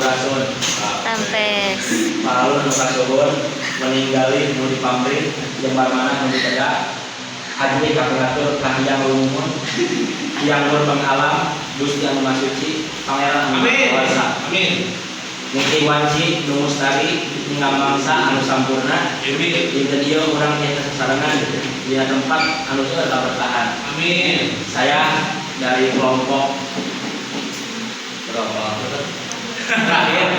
Sampurasun. Sampes. Palun Nukasuhun meninggali nu di pamrih jembar mana nu di tegak. Haji kapiratur kahiyang lumun yang berpengalam Gusti Anu Masuci Pangeran Anu Kuasa. Amin. Mugi wanci nu mustari tinggal mangsa anu sampurna. Dinten ieu urang nyata sasarangan di tempat anu tetap bertahan. Amin. Saya dari kelompok berapa? Terakhir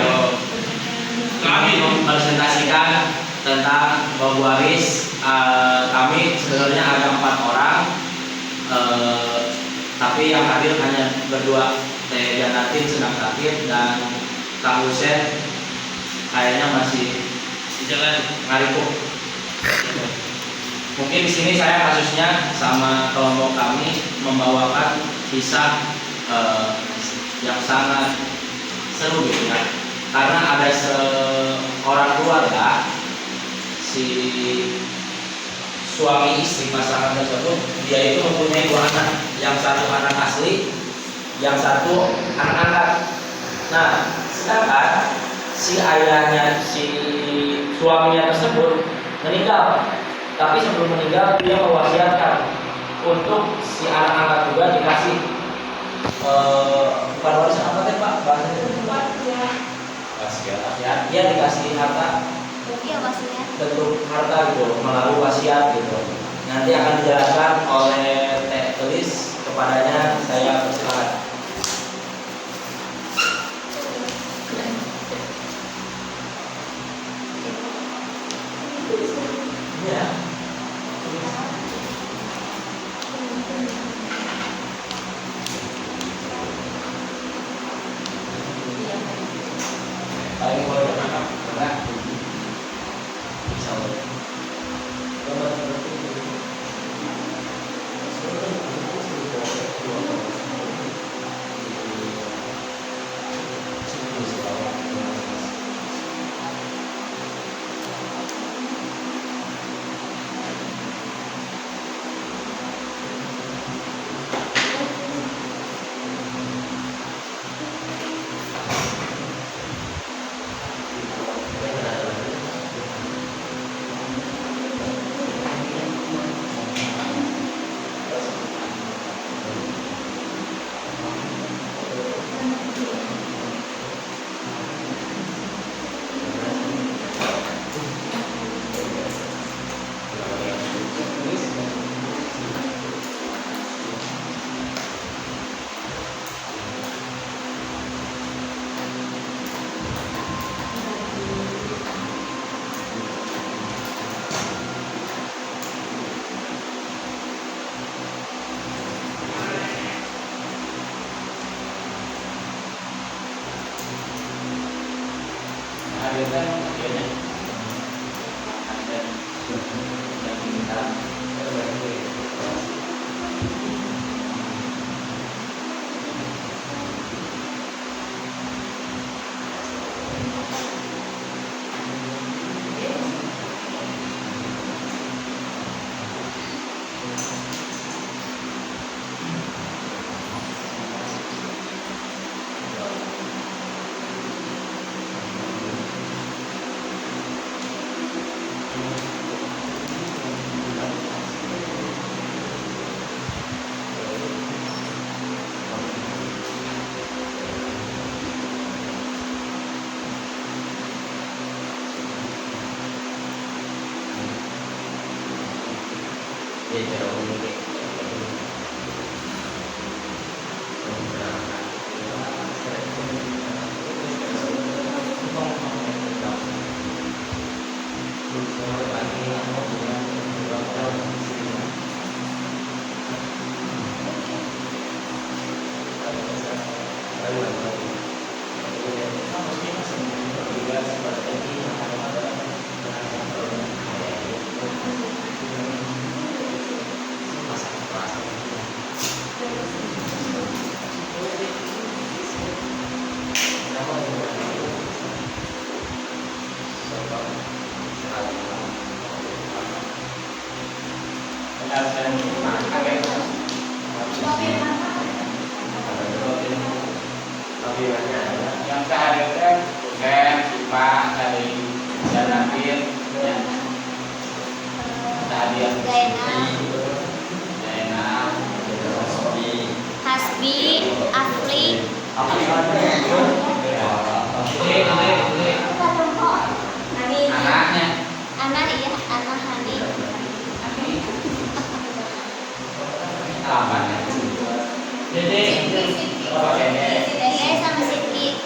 kami mempresentasikan tentang waris. Kami sebenarnya ada 4 orang, tapi yang hadir hanya berdua, Teh Janatin sedang sakit dan Kang Husen kayaknya masih Di jalan. ngarikuk. Mungkin di sini saya kasusnya sama kelompok kami membawakan kisah yang sangat seru gitu ya. Karena ada seorang keluarga, si suami istri pasangan tersebut, dia itu mempunyai 2 anak, yang satu anak asli, yang satu anak angkat. Nah, sedangkan si ayahnya, si suaminya tersebut meninggal, tapi sebelum meninggal dia mewasiatkan untuk si anak angkat juga dikasih bukan warisan apa teh Pak bahasanya? Wasiat. Dia dikasih harta. Iya maksudnya. Bentuk harta gitu melalui wasiat gitu. Nanti akan dijelaskan oleh Teh Tulis, kepadanya saya persilakan. Ya. Paling boleh ditangkap karena bisa hadirkan akhirnya ada yang diminta Yang saya hadirkan Zainab, Hasbi, Afli, Anaknya. Ana iya, Ana Hani, Alamatnya. Jadi. Oh, ini. Dede sama Siti.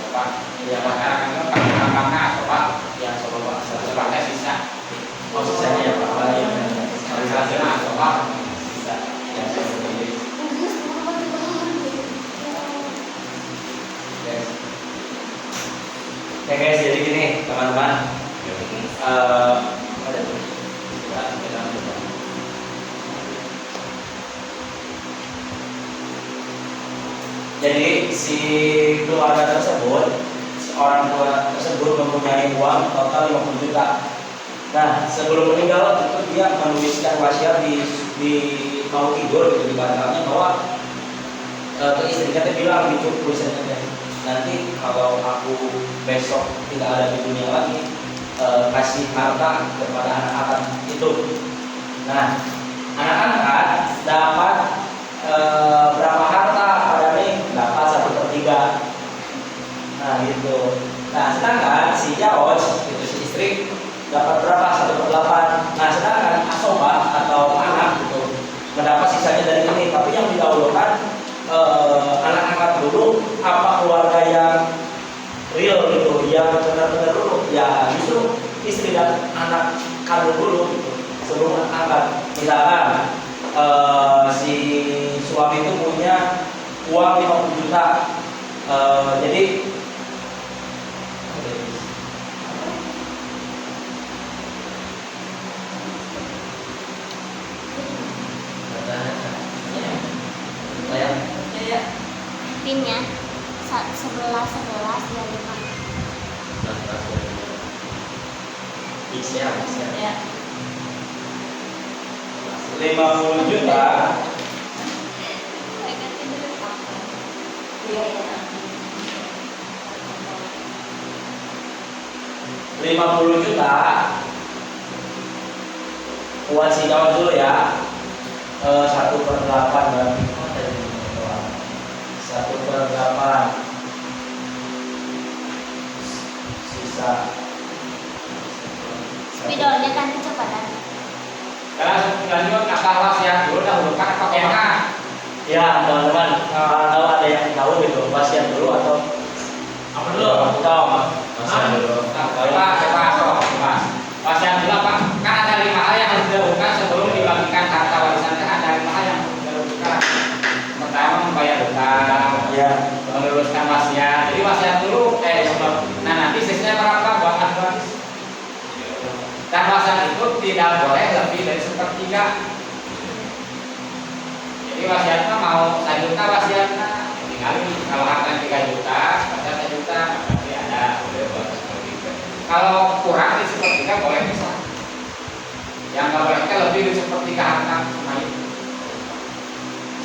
Pak, ya masyarakat itu pakai apa coba yang coba sebabnya sisa. Oh sisanya ya Pak, ya. Sisanya coba sisa yang seperti ini. Ya guys, jadi gini teman-teman. Ada tuh. Jadi si keluarga tersebut, orang tua tersebut mempunyai uang total 50 juta. Nah, sebelum meninggal itu dia menuliskan wasiat di mau tidur gitu di bantalnya bahwa ke istrinya dia bilang gitu tulisannya, nanti kalau aku besok tidak ada di dunia lagi, kasih harta kepada anak-anak itu. Nah, anak-anak dapat berapa harta pada nih? Dapat 1/3. Nah gitu. Nah sedangkan si Jaoj itu si istri dapat berapa? 1/8. Nah sedangkan asobah atau anak itu mendapat sisanya dari ini. Tapi yang didahulukan anak-anak dulu, apa keluarga yang real gitu, yang benar-benar dulu. Ya justru istri dan anak kandung dulu gitu, sebelum anak. Misalkan si suami itu punya uang 50 juta, jadi Pinnya 11 ya 5. Ya. 50 juta. Iya. 50 juta buat si Jawa dulu ya. 1/8 berarti 1/8 sisa. Spidolnya kan kecepatan. Kalau kakak wasiat dulu dahulukan pakai apa? Ya teman-teman, kalau ada yang tahu gitu wasiat dulu atau apa dulu? Aku tahu wasiat dulu. Coba. Wasiat dulu apa? Kan ada 5 hal yang harus dilakukan sebelum dibagikan harta warisan. Kan ada 5 hal yang harus dilakukan. Pertama membayar hutang, ya, meluruskan wasiat. Jadi wasiat dulu, nah nanti sisanya berapa buat ahli waris? Dan wasiat itu tidak boleh lebih dari 1/3. Jadi wasiatnya mau 1 juta wasiatnya, tinggal kalau harta 3 juta, wasiat 1 juta, berarti ada. Kalau kurang dari 1/3 boleh bisa. Yang nggak boleh lebih dari 1/3 harta mayit.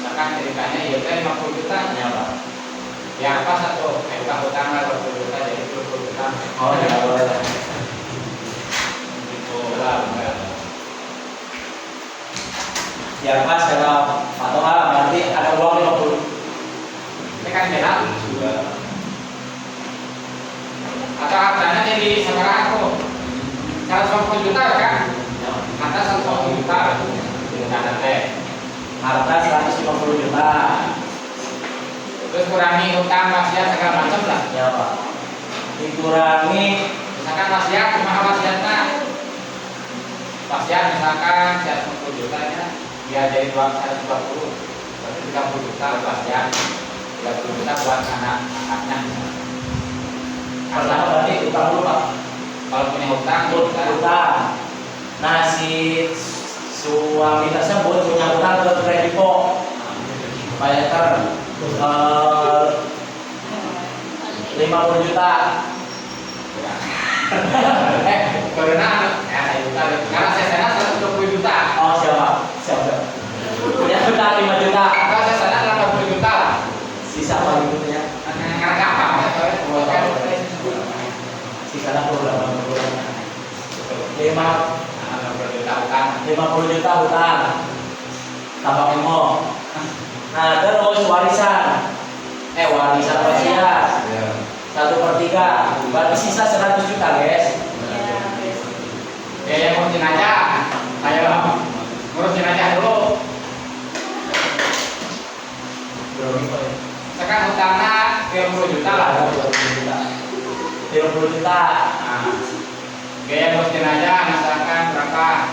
Misalkan ceritanya ya 50 juta, ya Pak. Ya apa satu, bukan hutang 20 juta jadi 20 juta. Oh ya boleh. Ya pas kalau atau berarti ada uang 50. Ini kan beda juga. Atau hartanya jadi sekarang aku 150 juta kan? Harta 150 juta. Harta 150 juta. Terus kurangi hutang wasiat segala macam lah. Ya Pak. Dikurangi Misalkan wasiat, cuma wasiatnya wasiat misalkan 110 juta ya, dia jadi 120, berarti 30 juta wasiat, 30 juta buat anak-anaknya. Pertama berarti utang dulu Pak. Kalau punya hutang, Utang. Nah si suami tersebut punya utang ke Kredipo bayar 50 juta. karena karena saya sana 120 juta. Oh siapa? Punya utang 5 juta. Kalau saya sana 80 juta lah. Sisa apa gitu ya? Karena gampang ya, Sisa 80 juta. 50 juta utang. Tambah memo. Nah terus warisan. Warisan wasiat. 1/3. Berarti sisa 100 juta guys. Ya yang ngurusin aja. Ayo ngurusin aja dulu. Sekarang hutangnya 30 juta lah. 30 juta. Nah, gaya ngurusin aja misalkan berapa?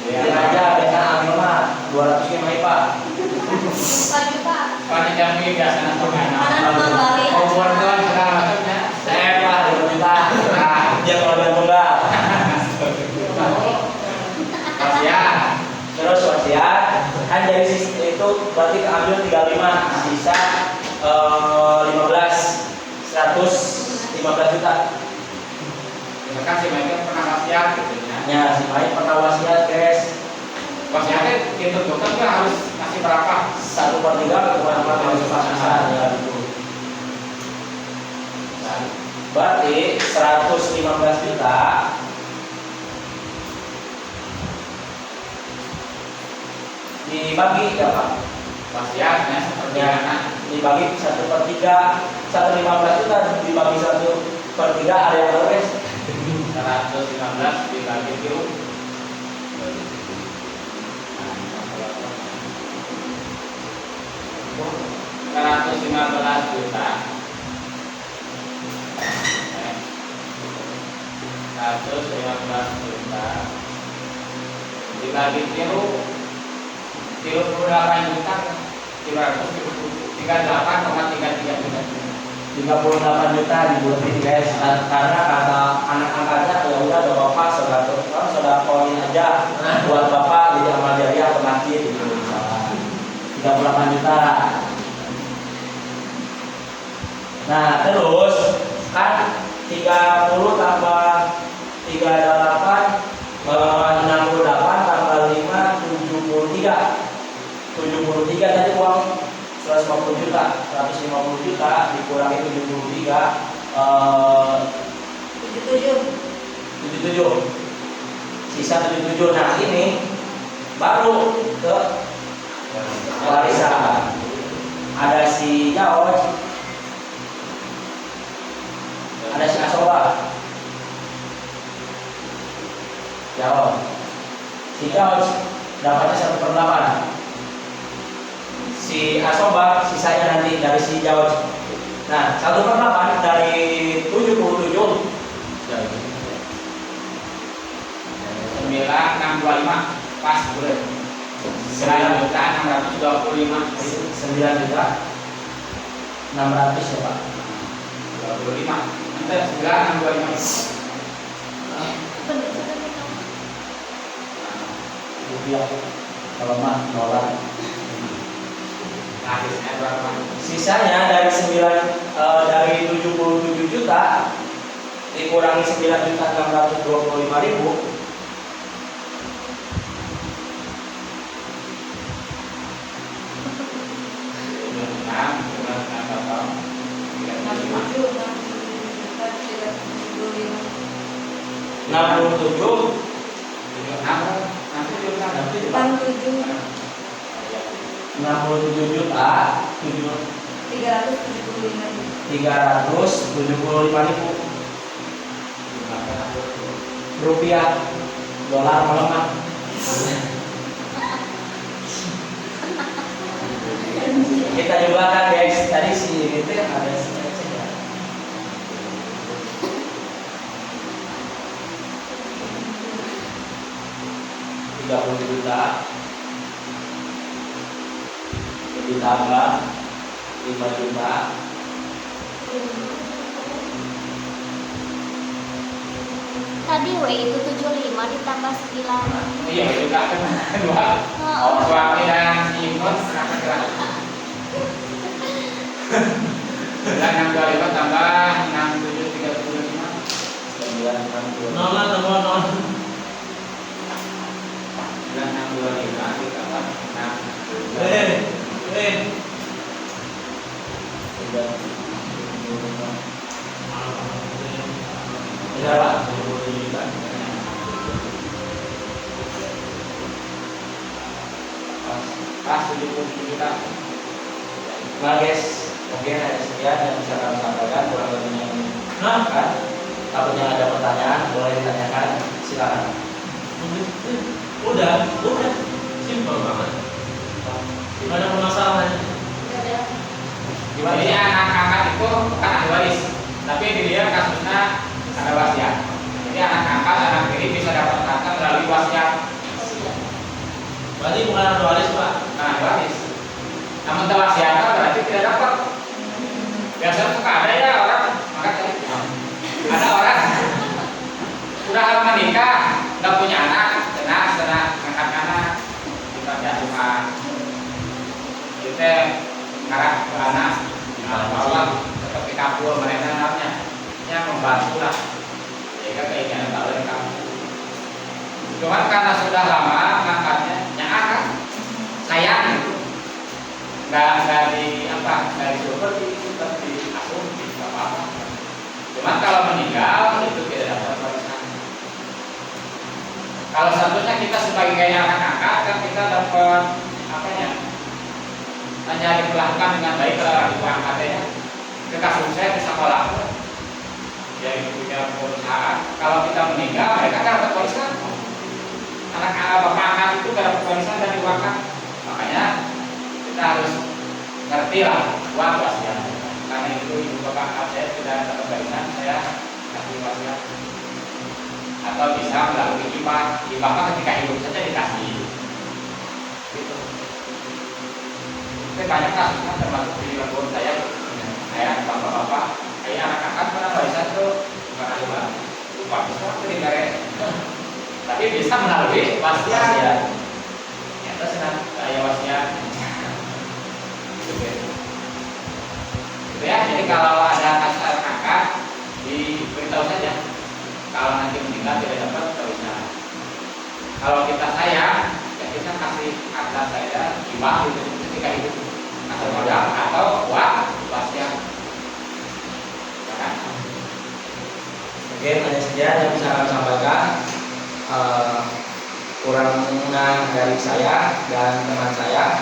Ini aja biasa ambil mah 200 gimana Pak? Bukan Pak. Kalau jami biasanya tuh Mana kembali? Overton segala macamnya. Saya Pak 5 juta. Nah, Dia kalau dia tunggal. wasiat. Terus wasiat kan dari sisi itu berarti keambil 35, sisa 115 juta. Misalkan si Michael pernah wasiat gitu ya. Ya si Mike pernah wasiat guys. Wasiatnya itu tuh kan harus kasih berapa? 1/3 kepada harus pas-pasan ya gitu. Berarti 115 juta dibagi ya Pak. Wasiatnya seperti Ya, mana? dibagi 1/3, 115 juta dibagi 1/3 ada yang beres. 115 dibagi 7. 115 juta. 115 juta dibagi 38 juta 38,33 juta. 38 juta dibuatin guys karena kata anak angkatnya ya udah ada bapak sudah poin aja buat bapak jadi amal jariah ke masjid gitu misalnya 38 juta. Nah terus kan 30 tambah 38 68 tambah 5 73 tadi uang 150 juta 150 juta dikurangi 73 77 sisa 77. Nah ini baru ke warisan ada si Jawa ada si Asoba si Jawa dapatnya 1/8 si Asoba sisanya nanti dari si Jawa. Nah 1/8 dari 77 9,625 pas boleh. 9.625 9 juta 600 ya Pak 25 nanti 9,625 rupiah kalau mah dolar. habisnya berapa? Sisanya dari 77 juta dikurangi 9.625.000 67 juta 375.000 rupiah dolar melemah. Kita coba kan guys tadi si itu ada si juta ditambah 5 juta Tadi W itu 75 ditambah 9. Iya juga kan dua. Oh, suami dan si Imron kenapa gerak? Bulan 625 tambah 6735. 962 nol nomor nol Bulan 625 ditambah 6. berapa? Pas 70 juta. Nah guys, mungkin ada sekian yang bisa kami sampaikan, kurang lebihnya ini. Nah kan, takutnya ada pertanyaan, boleh ditanyakan, silakan. Udah, simpel banget. Gimana permasalahannya? Jadi anak angkat itu bukan ahli waris, tapi dia kasusnya ada wasiat. Jadi anak angkat, anak tiri bisa dapat harta melalui wasiat. Berarti bukan ahli waris Pak? Nah, waris. Namun wasiat berarti tidak dapat. Biasanya suka ada ya orang, maka ada orang sudah menikah, nggak punya anak, senang angkat anak, kita jatuhkan. Kita ngarap ke anak, bawa seperti kapur mereka anaknya, yang membantu lah. Jika keinginan tak boleh kamu. Cuman karena sudah lama ngangkatnya, anak sayang itu nggak disuruh di akun di apa. Cuman kalau meninggal itu tidak dapat warisan. Kalau satunya kita sebagai anak angkat kan kita dapat apa ya? Hanya diperlakukan dengan baik kalau ibu angkatnya. Kasus saya di sekolah, dia punya perusahaan. Kalau kita meninggal, mereka kan dapat warisan. Anak bapak angkat itu dapat warisan dari wakaf. Makanya kita harus ngerti lah buat wasiat. Karena itu ibu bapak angkat saya sudah dapat warisan, saya kasih wasiat. Atau bisa melalui hibah. Hibah ketika hidup saja dikasih. Gitu. Itu banyak kasusnya termasuk di lingkungan saya bapak-bapak, saya anak angkat pernah warisan tuh bukan ahli waris. Lupa bisa ke negara. Tapi bisa melalui wasiat. Nyata senang saya wasiat. Gitu ya. Jadi kalau ada kasus anak angkat, diberitahu saja. Kalau nanti meninggal tidak dapat warisan. Kalau kita sayang, ya kita kasih harta saya hibah itu ketika hidup atau modal atau buat wasiat. Oke, hanya sekian yang bisa kami sampaikan. Kurangnya dari saya dan teman saya,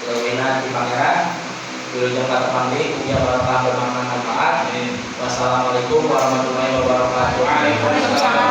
Lewina di Pangeran, Wilujeng Patepanggi, Ugia Barokah bermakna manfaat. Wassalamualaikum warahmatullahi wabarakatuh. Waalaikumsalam.